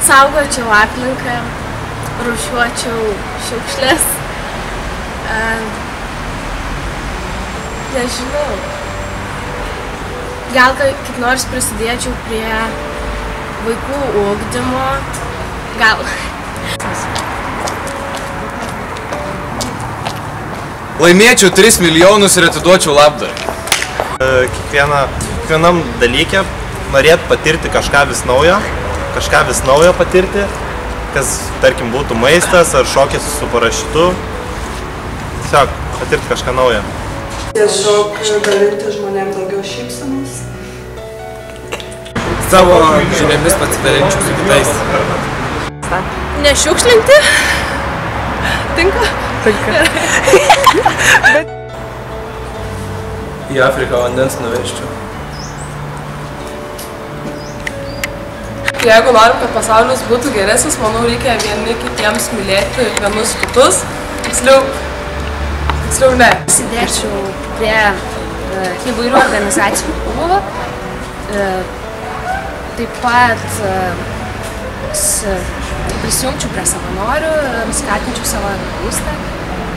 Saugočiau aplinką, rūšiuočiau šiukšlės. Nežinau. Gal kaip nors prisidėčiau prie vaikų ugdymo. Gal. Laimėčiau 3 milijonus ir atiduočiau labdarai. Kiekvienam dalykė norėt patirti kažką vis naujo patirti, kas, tarkim, būtų maistas ar šokis su parašiutu. Tiesiog patirti kažką naujo. Tiesiog dalinti žmonėms daugiau šypsenos. Savo žiniomis pasidalinčiau su kitais. Nešiukšlinti? Tinka? Tinka. Į Afriką vandens nuvežčiau. Jeigu norim, kad pasaulis būtų geresnis, manau, reikia vieni kitiems mylėti vienus kitus. Tiksliau ne. Prisidėčiau prie įvairių organizacijų klubo. Taip pat prisijungčiau prie savanorių, skatinčiau savanorystę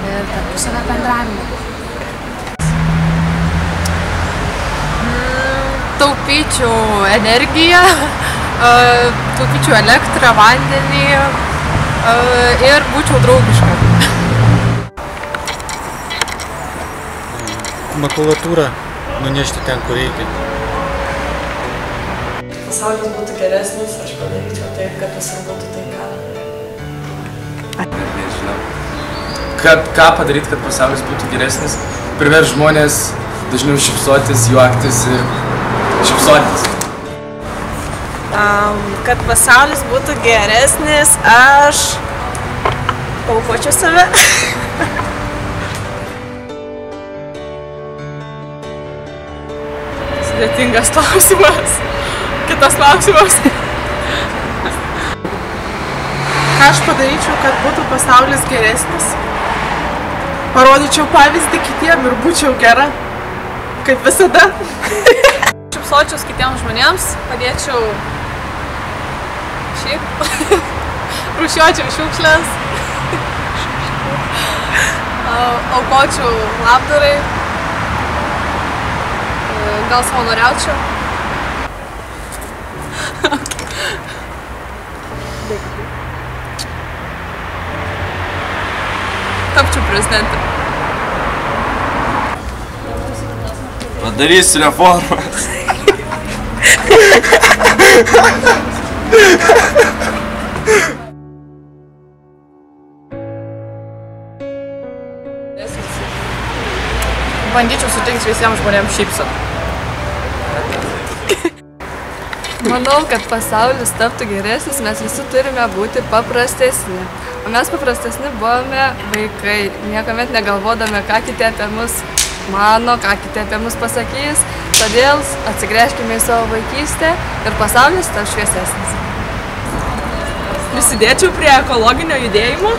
ir tarpusavio bendravimą. Taupyčiau energiją, taupyčiau elektrą, vandenį ir būčiau draugiška. Makulatūrą nunešti ten, kur reikia. Pasaulis būtų geresnis, aš padaryčiau taip, kad visur būtų taika. Nežinau. Ką padaryti, kad pasaulis būtų geresnis? Priversti žmonės dažniau šypsotis, juoktis ir šypsotis. Kad pasaulis būtų geresnis, aš paaukočiau save. Sudėtingas klausimas. Kitas klausimas. Ką aš padaryčiau, kad būtų pasaulis geresnis? Parodyčiau pavyzdį kitiem ir būčiau gera, kaip visada. Šypsočiaus kitiems žmonėms, padėčiau šiaip, rūšiuočiau šiukšlės, aukočiau labdarai, gal savanoriaučiau. Tapčiau prezidentą. Padarysiu reformas. Bandyčiau sutikti visiems žmonėms šypsot. Manau, kad pasaulis taptų geresnis, mes visi turime būti paprastesni. O mes paprastesni buvome vaikai, niekuomet negalvodami, ką kiti apie mus mano, ką kiti apie mus pasakys. Todėl atsigręžkime į savo vaikystę ir pasaulis taps šviesesnis. Prisidėčiau prie ekologinio judėjimo.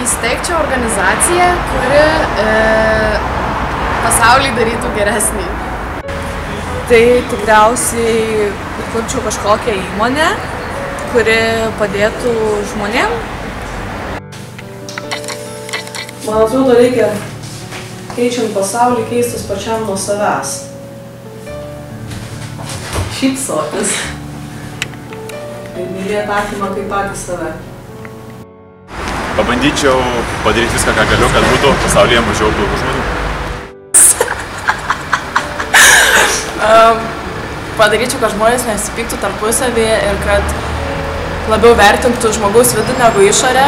Įsteigčiau organizaciją, kuri pasaulį darytų geresnį. Tai tikriausiai įkurčiau kažkokią įmonę, kuri padėtų žmonėm. Man atrodo, reikia keičiant pasaulį keistis pačiam nuo savęs. Šypsotis. Ir mylėti artimą kaip patį save. Pabandyčiau padaryti viską, ką galiu, kad būtų pasaulyje mažiau blogų žmonių. Padaryčiau, kad žmonės nesipyktų tarpusavyje ir kad labiau vertintų žmogaus vidų negu išorę.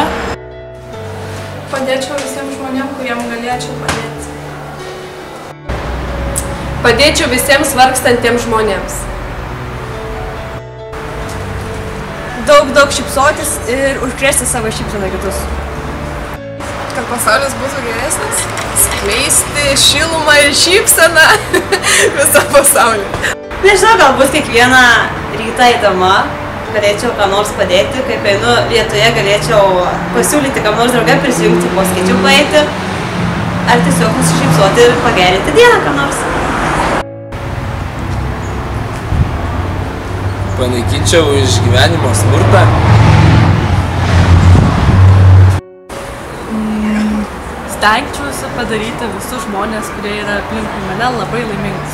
Padėčiau visiems žmonėms, kuriem galėčiau padėti. Padėčiau visiems vargstantiems žmonėms. Daug šypsotis ir užkrėsti savo šypseną kitus. Kad pasaulis būtų geresnis, skleisti šilumą ir šypseną visą pasaulį. Nežinau, galbūt kiekvieną rytą eidama galėčiau ką nors padėti, kaip einu vietoje galėčiau pasiūlyti kam nors drauge prisijungti, po skaičių paeiti, ar tiesiog nusišypsoti ir pagerinti dieną ką nors. panaikinčiau iš gyvenimo smurtą. Stengčiausi padaryti visus žmonės, kurie yra aplinkui mane, labai laimingus.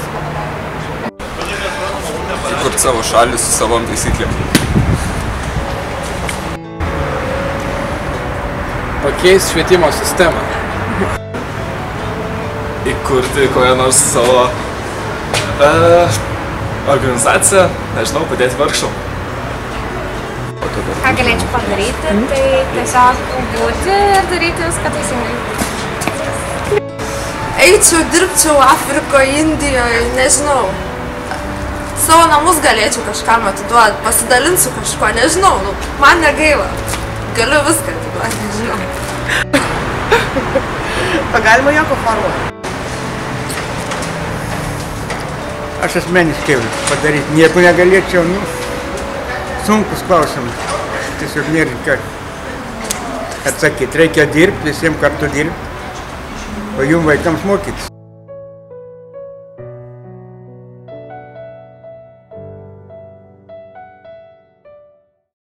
Įkurt savo šalį su savom taisyklėm. Pakeis švietimo sistemą. Įkurti kokią nors savo organizaciją, nežinau, padėti vargšam. Ką galėčiau padaryti, tai tiesiog būti ir daryti viską teisingai. Eičiau, dirbčiau Afrikoje, Indijoje, nežinau. Savo namus galėčiau kažkam atiduoti, pasidalinsiu kažko, nežinau, man negaila. Galiu viską atiduoti, nežinau. O galima jokio formą? Aš asmeniškai padaryti nieko negalėčiau, sunkus klausimas. Tiesiog nėra ką atsakyti. Reikia dirbti, visiems kartu dirbti, o jums vaikams mokytis.